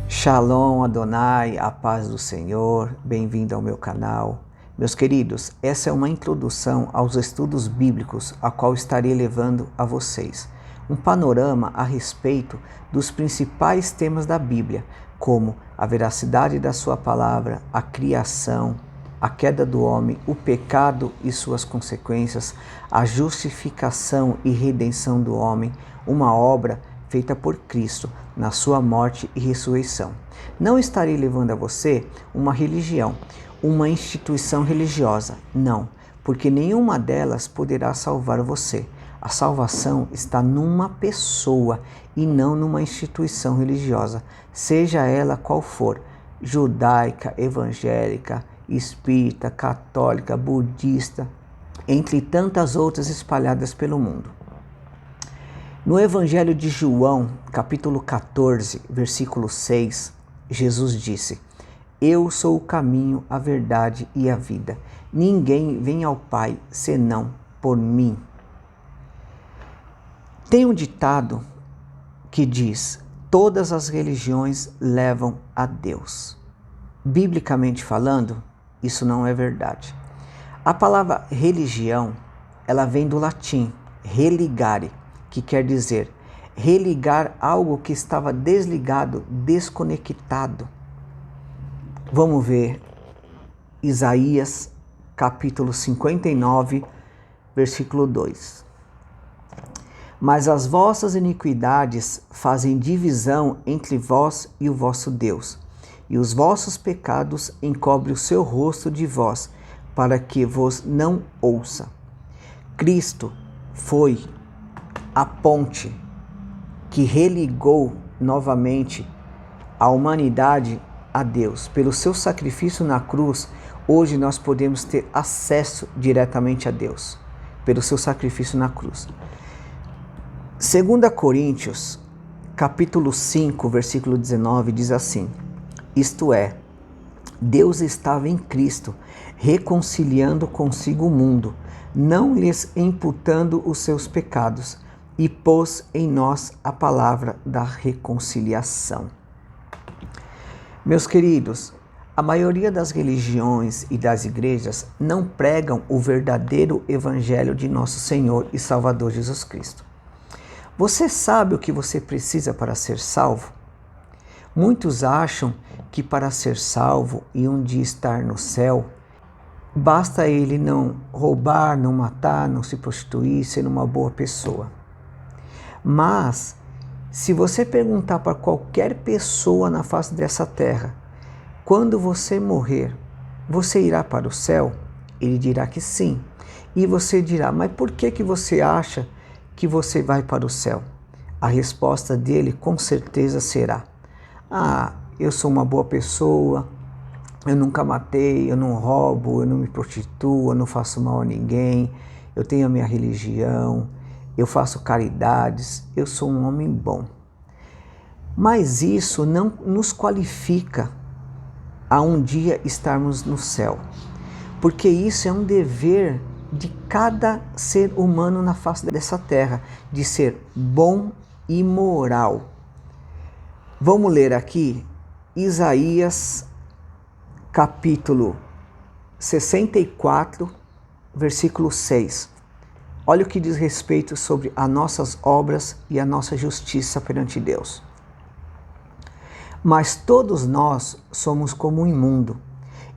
Shalom Adonai, a paz do Senhor, bem-vindo ao meu canal. Meus queridos, essa é uma introdução aos estudos bíblicos, a qual estarei levando a vocês. Um panorama a respeito dos principais temas da Bíblia, como a veracidade da sua palavra, a criação, a queda do homem, o pecado e suas consequências, a justificação e redenção do homem, uma obra feita por Cristo na sua morte e ressurreição. Não estarei levando a você uma religião, uma instituição religiosa, não, porque nenhuma delas poderá salvar você. A salvação está numa pessoa e não numa instituição religiosa, seja ela qual for, judaica, evangélica, espírita, católica, budista, entre tantas outras espalhadas pelo mundo. No Evangelho de João, capítulo 14, versículo 6, Jesus disse: Eu sou o caminho, a verdade e a vida. Ninguém vem ao Pai senão por mim. Tem um ditado que diz: todas as religiões levam a Deus. Biblicamente falando, isso não é verdade. A palavra religião, ela vem do latim religare, que quer dizer religar algo que estava desligado, desconectado. Vamos ver Isaías, capítulo 59, versículo 2. Mas as vossas iniquidades fazem divisão entre vós e o vosso Deus, e os vossos pecados encobrem o seu rosto de vós, para que vos não ouça. Cristo foi a ponte que religou novamente a humanidade a Deus. Pelo seu sacrifício na cruz, hoje nós podemos ter acesso diretamente a Deus, pelo seu sacrifício na cruz. 2 Coríntios, capítulo 5, versículo 19, diz assim: isto é, Deus estava em Cristo, reconciliando consigo o mundo, não lhes imputando os seus pecados, e pôs em nós a palavra da reconciliação. Meus queridos, a maioria das religiões e das igrejas não pregam o verdadeiro evangelho de nosso Senhor e Salvador Jesus Cristo. Você sabe o que você precisa para ser salvo? Muitos acham que para ser salvo e um dia estar no céu, basta ele não roubar, não matar, não se prostituir, ser uma boa pessoa. Mas, se você perguntar para qualquer pessoa na face dessa terra, quando você morrer, você irá para o céu? Ele dirá que sim. E você dirá, mas por que você acha que você vai para o céu? A resposta dele com certeza será: eu sou uma boa pessoa, eu nunca matei, eu não roubo, eu não me prostituo, eu não faço mal a ninguém, eu tenho a minha religião, eu faço caridades, eu sou um homem bom. Mas isso não nos qualifica a um dia estarmos no céu, porque isso é um dever de cada ser humano na face dessa terra, de ser bom e moral. Vamos ler aqui Isaías, capítulo 64, versículo 6. Olha o que diz respeito sobre as nossas obras e a nossa justiça perante Deus. Mas todos nós somos como um imundo,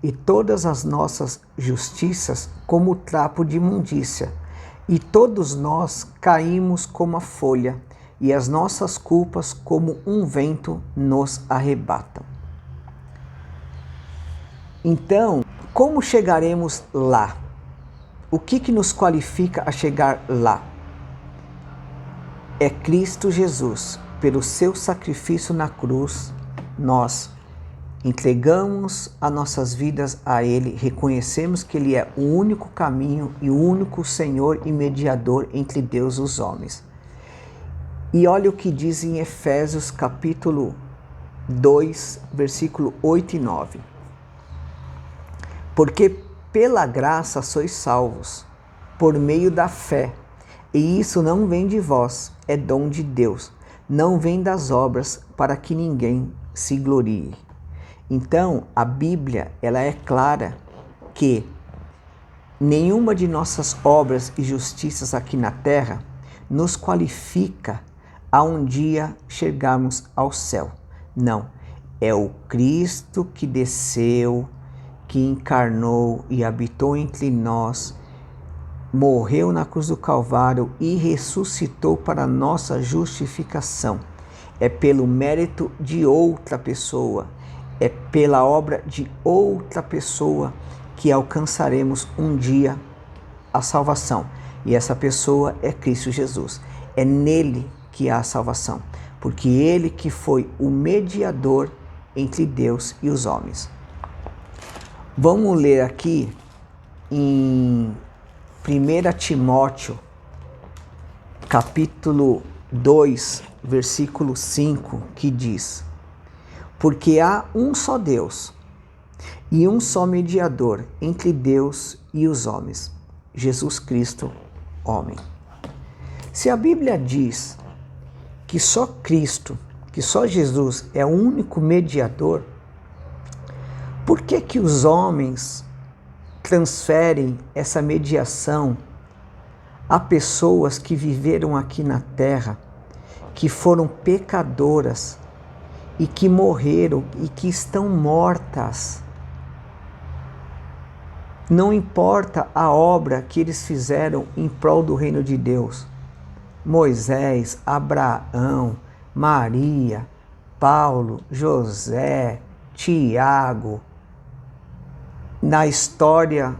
e todas as nossas justiças como trapo de imundícia, e todos nós caímos como a folha, e as nossas culpas como um vento nos arrebatam. Então, como chegaremos lá? O que nos qualifica a chegar lá? É Cristo Jesus. Pelo seu sacrifício na cruz, nós entregamos as nossas vidas a Ele, reconhecemos que Ele é o único caminho e o único Senhor e mediador entre Deus e os homens. E olha o que diz em Efésios capítulo 2, versículo 8 e 9. Porque pela graça sois salvos, por meio da fé. E isso não vem de vós, é dom de Deus. Não vem das obras, para que ninguém se glorie. Então, a Bíblia, ela é clara que nenhuma de nossas obras e justiças aqui na terra nos qualifica a um dia chegarmos ao céu. Não, é o Cristo que desceu, que encarnou e habitou entre nós, morreu na cruz do Calvário e ressuscitou para nossa justificação. É pelo mérito de outra pessoa, é pela obra de outra pessoa que alcançaremos um dia a salvação. E essa pessoa é Cristo Jesus. É nele que há a salvação, porque ele que foi o mediador entre Deus e os homens. Vamos ler aqui em 1 Timóteo, capítulo 2, versículo 5, que diz: porque há um só Deus e um só mediador entre Deus e os homens, Jesus Cristo, homem. Se a Bíblia diz que só Cristo, que só Jesus é o único mediador, por que que os homens transferem essa mediação a pessoas que viveram aqui na terra, que foram pecadoras e que morreram e que estão mortas? Não importa a obra que eles fizeram em prol do reino de Deus. Moisés, Abraão, Maria, Paulo, José, Tiago. Na história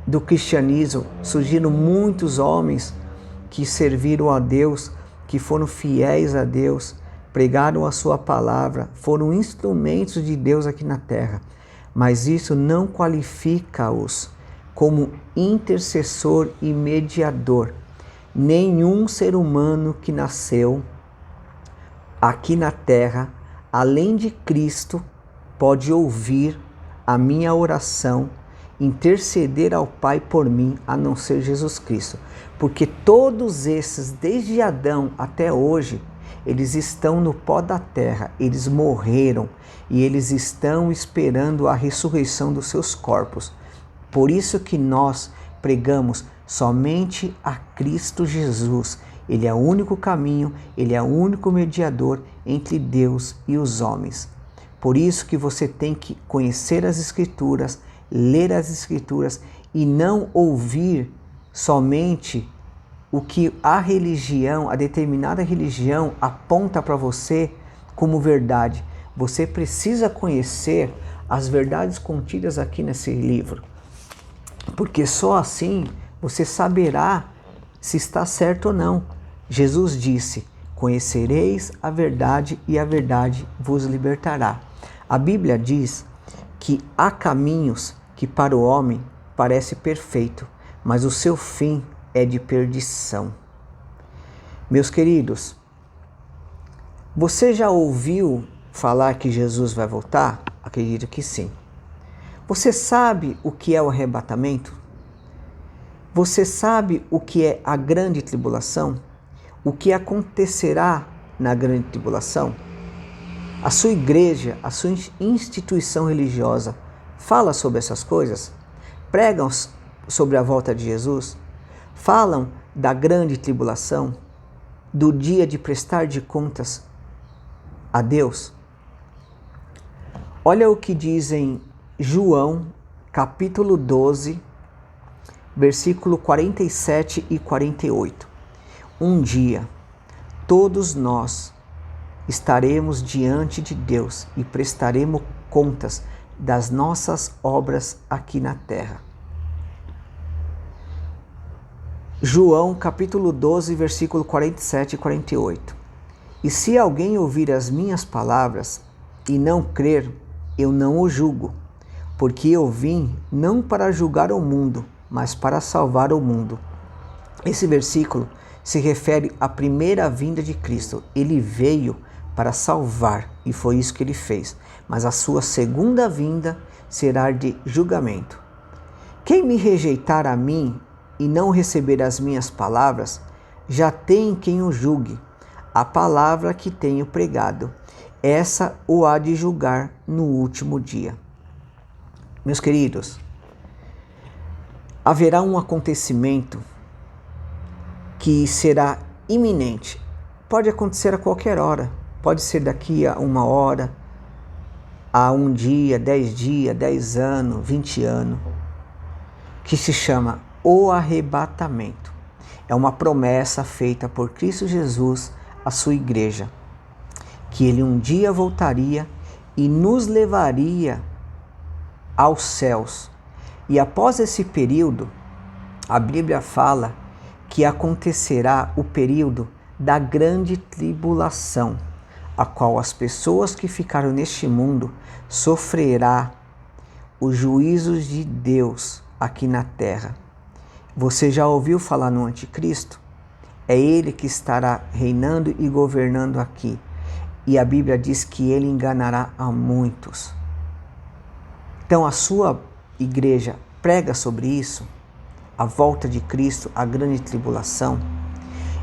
do cristianismo surgiram muitos homens que serviram a Deus, que foram fiéis a Deus, pregaram a sua palavra, foram instrumentos de Deus aqui na terra. Mas isso não qualifica-os como intercessor e mediador. Nenhum ser humano que nasceu aqui na terra, além de Cristo, pode ouvir a minha oração, interceder ao Pai por mim, a não ser Jesus Cristo. Porque todos esses, desde Adão até hoje, eles estão no pó da terra, eles morreram e eles estão esperando a ressurreição dos seus corpos. Por isso que nós pregamos somente a Cristo Jesus. Ele é o único caminho, ele é o único mediador entre Deus e os homens. Por isso que você tem que conhecer as Escrituras, ler as Escrituras e não ouvir somente o que a religião, a determinada religião aponta para você como verdade. Você precisa conhecer as verdades contidas aqui nesse livro, porque só assim você saberá se está certo ou não. Jesus disse: conhecereis a verdade e a verdade vos libertará. A Bíblia diz que há caminhos que para o homem parece perfeito, mas o seu fim é de perdição. Meus queridos, você já ouviu falar que Jesus vai voltar? Acredito que sim. Você sabe o que é o arrebatamento? Você sabe o que é a grande tribulação? O que acontecerá na grande tribulação? A sua igreja, a sua instituição religiosa fala sobre essas coisas? Pregam sobre a volta de Jesus? Falam da grande tribulação? Do dia de prestar de contas a Deus? Olha o que diz em João, capítulo 12, versículo 47 e 48. Um dia, todos nós estaremos diante de Deus e prestaremos contas das nossas obras aqui na terra. João capítulo 12, versículo 47 e 48. E se alguém ouvir as minhas palavras e não crer, eu não o julgo, porque eu vim não para julgar o mundo, mas para salvar o mundo. Esse versículo se refere à primeira vinda de Cristo. Ele veio para salvar e foi isso que ele fez. Mas a sua segunda vinda será de julgamento. Quem me rejeitar a mim, e não receber as minhas palavras, já tem quem o julgue. A palavra que tenho pregado, essa o há de julgar no último dia. Meus queridos, haverá um acontecimento que será iminente. Pode acontecer a qualquer hora. Pode ser daqui a 1 hora, a 1 dia, 10 dias, 10 anos, 20 anos, que se chama o arrebatamento. É uma promessa feita por Cristo Jesus à sua igreja, que ele um dia voltaria e nos levaria aos céus. E após esse período, a Bíblia fala que acontecerá o período da grande tribulação, a qual as pessoas que ficaram neste mundo sofrerá os juízos de Deus aqui na terra. Você já ouviu falar no anticristo? É ele que estará reinando e governando aqui. E a Bíblia diz que ele enganará a muitos. Então a sua igreja prega sobre isso, a volta de Cristo, a grande tribulação.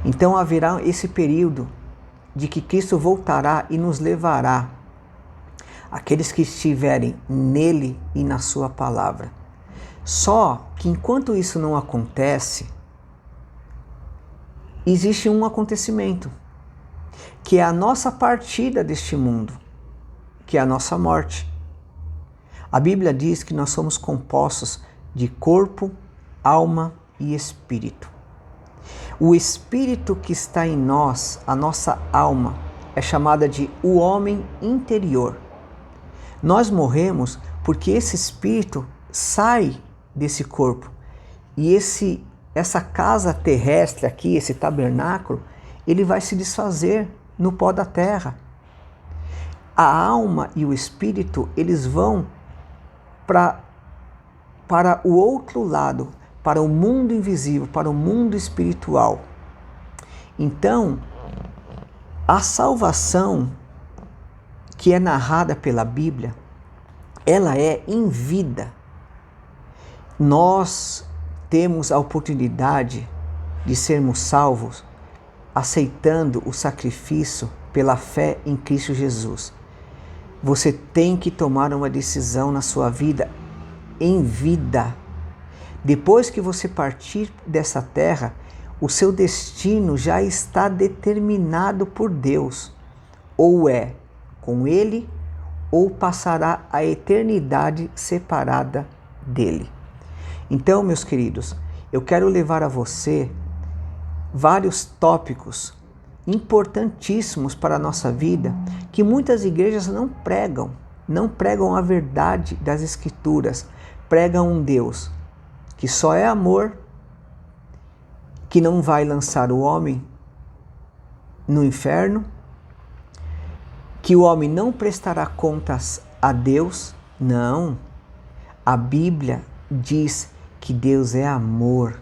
Então haverá esse período de que Cristo voltará e nos levará, aqueles que estiverem nele e na sua palavra. Só que enquanto isso não acontece, existe um acontecimento, que é a nossa partida deste mundo, que é a nossa morte. A Bíblia diz que nós somos compostos de corpo, alma e espírito. O espírito que está em nós, a nossa alma, é chamada de o homem interior. Nós morremos porque esse espírito sai desse corpo. E essa casa terrestre aqui, esse tabernáculo, ele vai se desfazer no pó da terra. A alma e o espírito, eles vão para o outro lado, para o mundo invisível, para o mundo espiritual. Então, a salvação que é narrada pela Bíblia, ela é em vida. Nós temos a oportunidade de sermos salvos aceitando o sacrifício pela fé em Cristo Jesus. Você tem que tomar uma decisão na sua vida em vida. Depois que você partir dessa terra, o seu destino já está determinado por Deus. Ou é com Ele, ou passará a eternidade separada dele. Então, meus queridos, eu quero levar a você vários tópicos importantíssimos para a nossa vida, que muitas igrejas não pregam a verdade das Escrituras, pregam um Deus que só é amor, que não vai lançar o homem no inferno, que o homem não prestará contas a Deus. Não, a Bíblia diz que Deus é amor.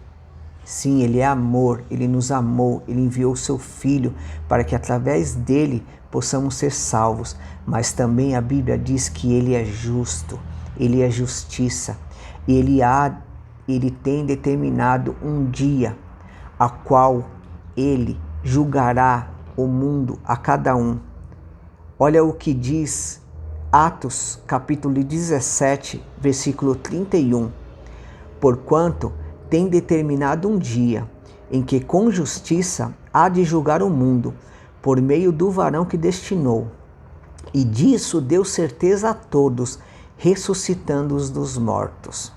Sim, Ele é amor, Ele nos amou, Ele enviou o seu Filho para que através dele possamos ser salvos. Mas também a Bíblia diz que Ele é justo, Ele é justiça. Ele tem determinado um dia a qual Ele julgará o mundo a cada um. Olha o que diz Atos capítulo 17, versículo 31. Porquanto tem determinado um dia em que com justiça há de julgar o mundo, por meio do varão que destinou. E disso deu certeza a todos, ressuscitando-os dos mortos.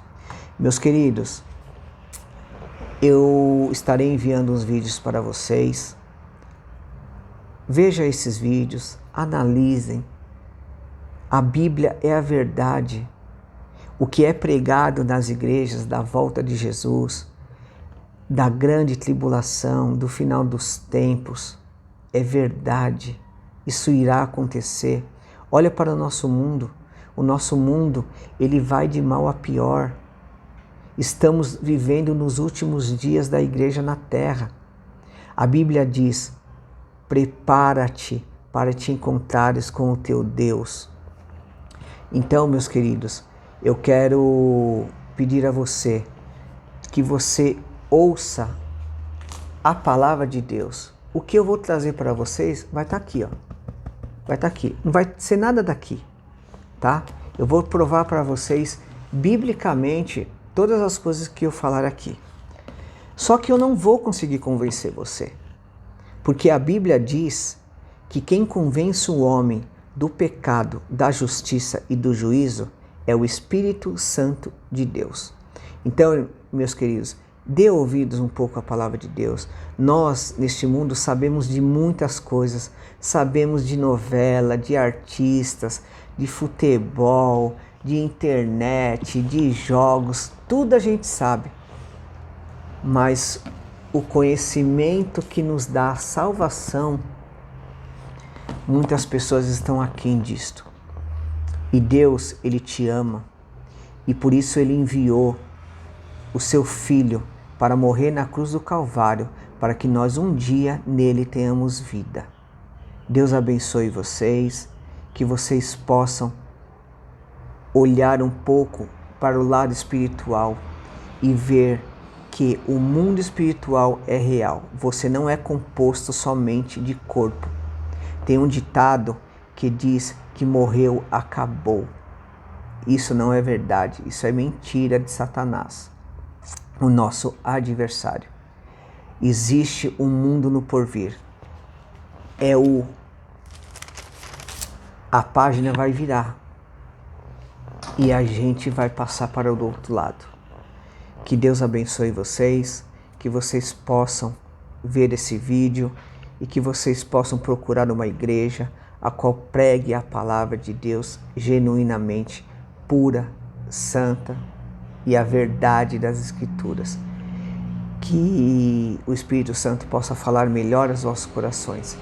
Meus queridos, eu estarei enviando uns vídeos para vocês. Veja esses vídeos, analisem. A Bíblia é a verdade. O que é pregado nas igrejas da volta de Jesus, da grande tribulação, do final dos tempos, é verdade. Isso irá acontecer. Olha para o nosso mundo. O nosso mundo, ele vai de mal a pior. Estamos vivendo nos últimos dias da igreja na terra. A Bíblia diz: prepara-te para te encontrares com o teu Deus. Então, meus queridos, eu quero pedir a você que você ouça a palavra de Deus. O que eu vou trazer para vocês vai estar aqui, ó. Vai estar aqui. Não vai ser nada daqui, tá? Eu vou provar para vocês biblicamente todas as coisas que eu falar aqui. Só que eu não vou conseguir convencer você. Porque a Bíblia diz que quem convence o homem do pecado, da justiça e do juízo é o Espírito Santo de Deus. Então, meus queridos, dê ouvidos um pouco à palavra de Deus. Nós, neste mundo, sabemos de muitas coisas. Sabemos de novela, de artistas, de futebol, de internet, de jogos. Tudo a gente sabe. Mas o conhecimento que nos dá a salvação, muitas pessoas estão aquém disto. E Deus, Ele te ama. E por isso Ele enviou o seu Filho para morrer na cruz do Calvário, para que nós um dia nele tenhamos vida. Deus abençoe vocês, que vocês possam olhar um pouco para o lado espiritual e ver que o mundo espiritual é real. Você não é composto somente de corpo. Tem um ditado que diz que morreu, acabou. Isso não é verdade, isso é mentira de Satanás, o nosso adversário. Existe um mundo no porvir. A página vai virar e a gente vai passar para o outro lado. Que Deus abençoe vocês, que vocês possam ver esse vídeo e que vocês possam procurar uma igreja a qual pregue a palavra de Deus genuinamente, pura, santa e a verdade das Escrituras. Que o Espírito Santo possa falar melhor aos vossos corações